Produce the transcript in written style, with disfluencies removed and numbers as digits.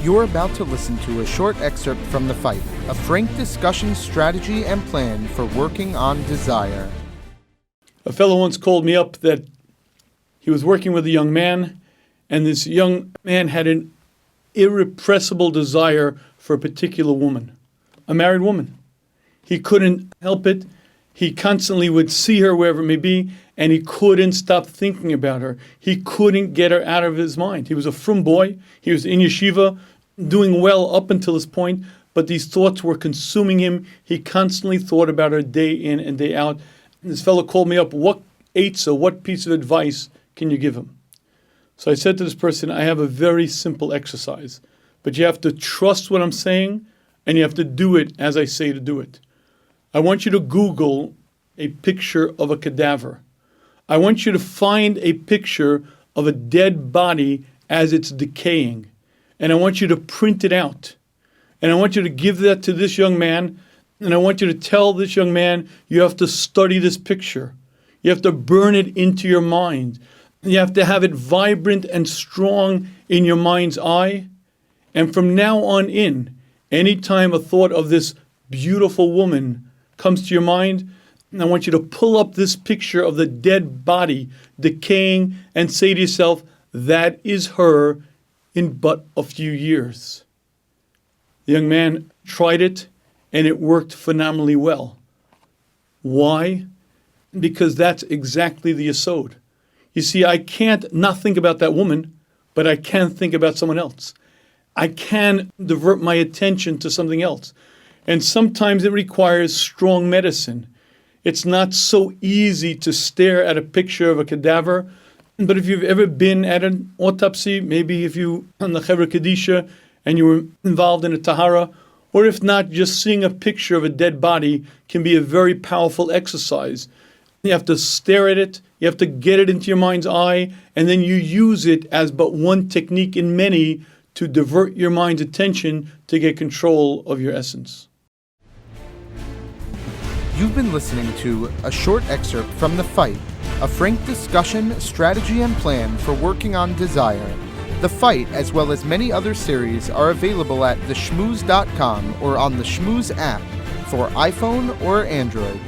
You're about to listen to a short excerpt from The Fight, a frank discussion, strategy, and plan for working on desire. A fellow once called me up that he was working with a young man, and this young man had an irrepressible desire for a particular woman, a married woman. He couldn't help it. He constantly would see her wherever it may be, and he couldn't stop thinking about her. He couldn't get her out of his mind. He was a frum boy. He was in yeshivah, doing well up until this point, but these thoughts were consuming him. He constantly thought about her day in and day out. And this fellow called me up, what eitzah, what piece of advice can you give him? So I said to this person, I have a very simple exercise, but you have to trust what I'm saying, and you have to do it as I say to do it. I want you to Google a picture of a cadaver. I want you to find a picture of a dead body as it's decaying. And I want you to print it out. And I want you to give that to this young man. And I want you to tell this young man, you have to study this picture. You have to burn it into your mind. You have to have it vibrant and strong in your mind's eye. And from now on in, anytime a thought of this beautiful woman comes to your mind, I want you to pull up this picture of the dead body decaying and say to yourself, that is her in but a few years. The young man tried it, and it worked phenomenally well. Why? Because that's exactly the yesod. You see, I can't not think about that woman, but I can think about someone else. I can divert my attention to something else. And sometimes it requires strong medicine. It's not so easy to stare at a picture of a cadaver. But if you've ever been at an autopsy, maybe if you on the Chevra Kadisha and you were involved in a tahara, or if not, just seeing a picture of a dead body can be a very powerful exercise. You have to stare at it, you have to get it into your mind's eye, and then you use it as but one technique in many to divert your mind's attention to get control of your essence. You've been listening to a short excerpt from The Fight, a frank discussion, strategy, and plan for working on desire. The Fight, as well as many other series, are available at theshmooze.com or on the Shmooze app for iPhone or Android.